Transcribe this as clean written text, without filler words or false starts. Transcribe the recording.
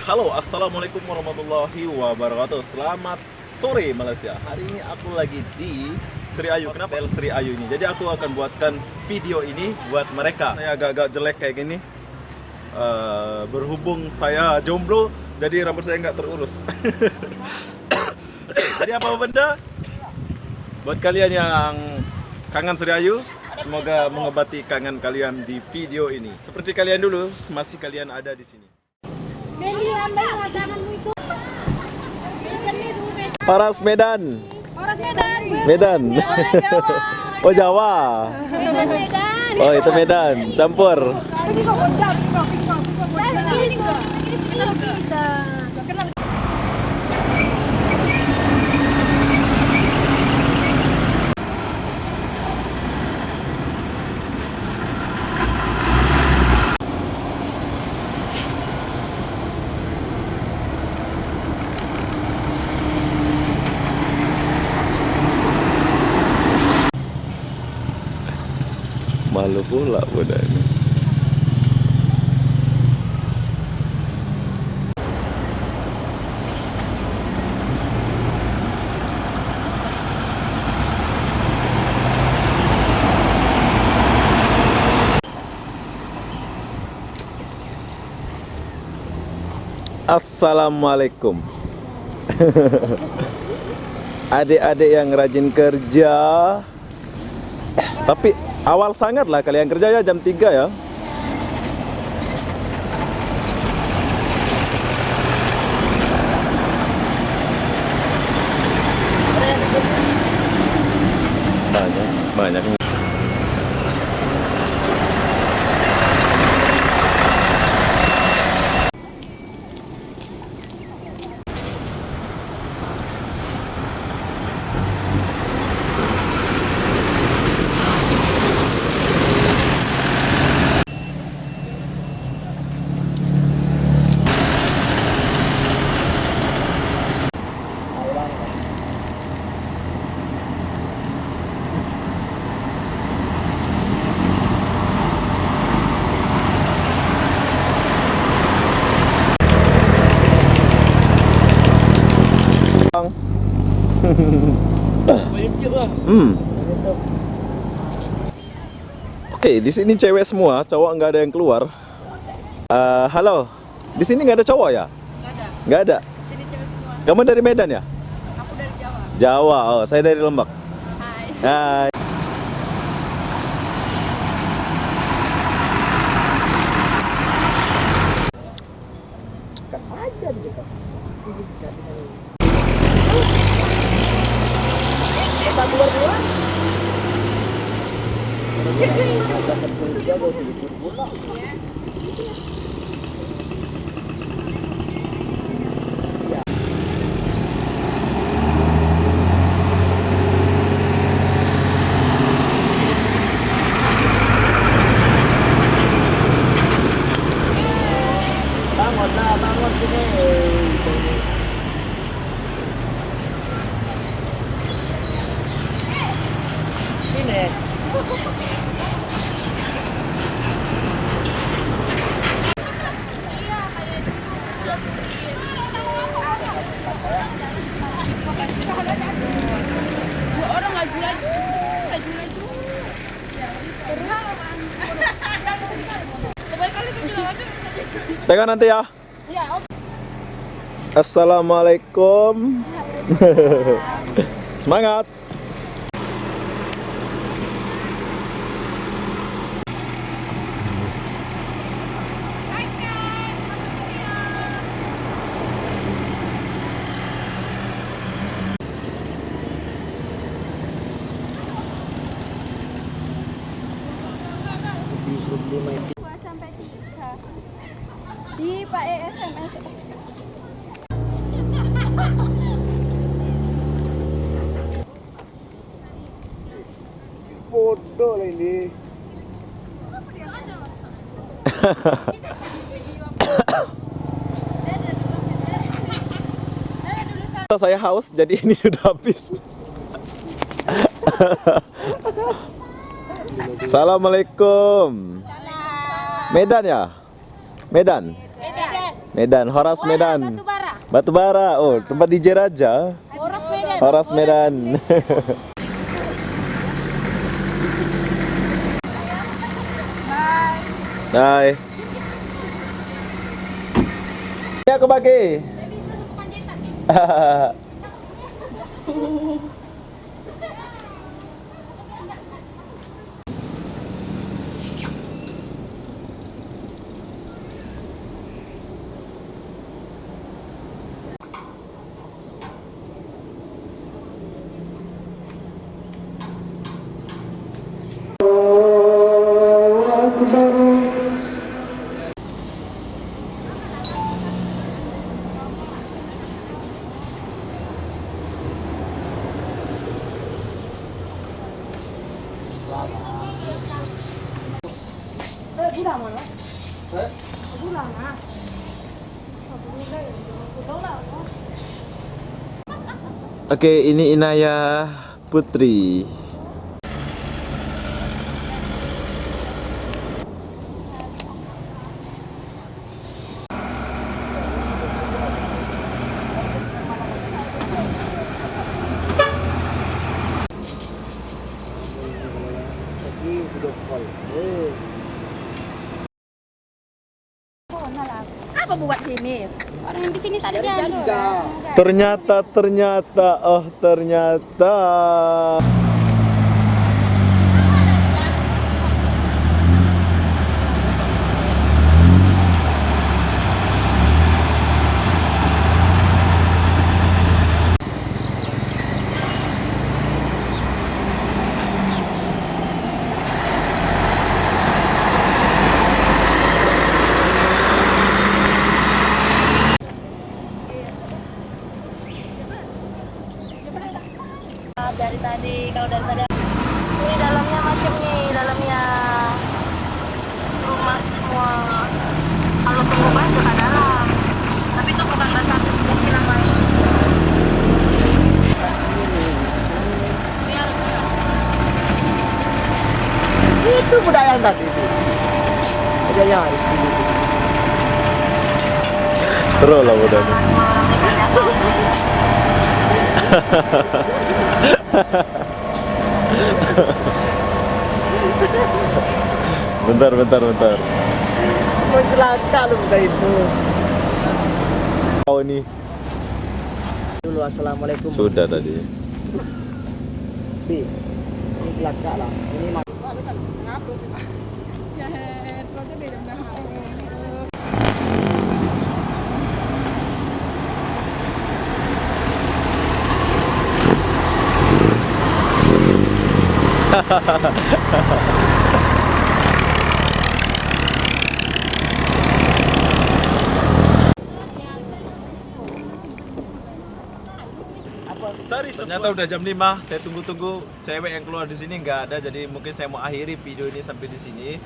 Halo, assalamualaikum warahmatullahi wabarakatuh. Selamat sore Malaysia. Hari ini aku lagi di Sri Ayu. Kenapa Sri Ayu ini? Jadi aku akan buatkan video ini buat mereka. Saya agak-agak jelek kayak gini. Berhubung saya jomblo, jadi rambut saya nggak terurus. Jadi apa benda? Buat kalian yang kangen Sri Ayu, semoga mengobati kangen kalian di video ini. Seperti kalian dulu, masih kalian ada di sini. Paras Medan. Paras Medan. Medan. Oh Jawa. Medan. Oh itu Medan. Campur. Malu pula budak ini. Assalamualaikum. Adik-adik yang rajin kerja. Tapi awal sangat lah kalian kerja ya, jam 3 ya. Banyak. Oke, di sini cewek semua, cowok nggak ada yang keluar. Halo, di sini nggak ada cowok ya? Nggak ada. Di sini cewek semua. Kamu dari Medan ya? Aku dari Jawa. Jawa. Oh, saya dari Lembak. Hai. Hai. Bangun sini. Sini. Dua orang laju-laju. Laju-laju. Sebaik kali aku bilang aja. Pegang nanti ya. Iya, oke. Assalamualaikum. Semangat. Sampai 3 di Pak SMS. Bodoh lah ini. Saya haus, jadi ini sudah habis. Assalamualaikum. Salam. Medan ya? Medan? Medan, Horas Medan. Batubara. Batubara. Oh, tempat DJ Raja. Horas Medan. Horas Medan. Hai. Ya aku pakai. Oke, ini Inaya Putri. Lagi video call. Apa buat sini? Orang yang di sini tak ada jalur. Ternyata, ternyata. Dari tadi, kalau dari tadi ini dalamnya macam nih, dalamnya rumah semua. Kalau tunggu bus ke dalam, tapi itu bukan bahasa mungkin yang lain. Itu budaya yang tadi itu. Budaya harus dulu. Terus lah budanya. Bentar. Mau celaka lu bukan itu. Oh ini Dulu assalamualaikum. sudah tadi. Bi. Ini celaka lah. Ini Ternyata udah jam 5. Saya tunggu-tunggu cewek yang keluar di sini nggak ada. Jadi mungkin saya mau akhiri video ini sampai di sini.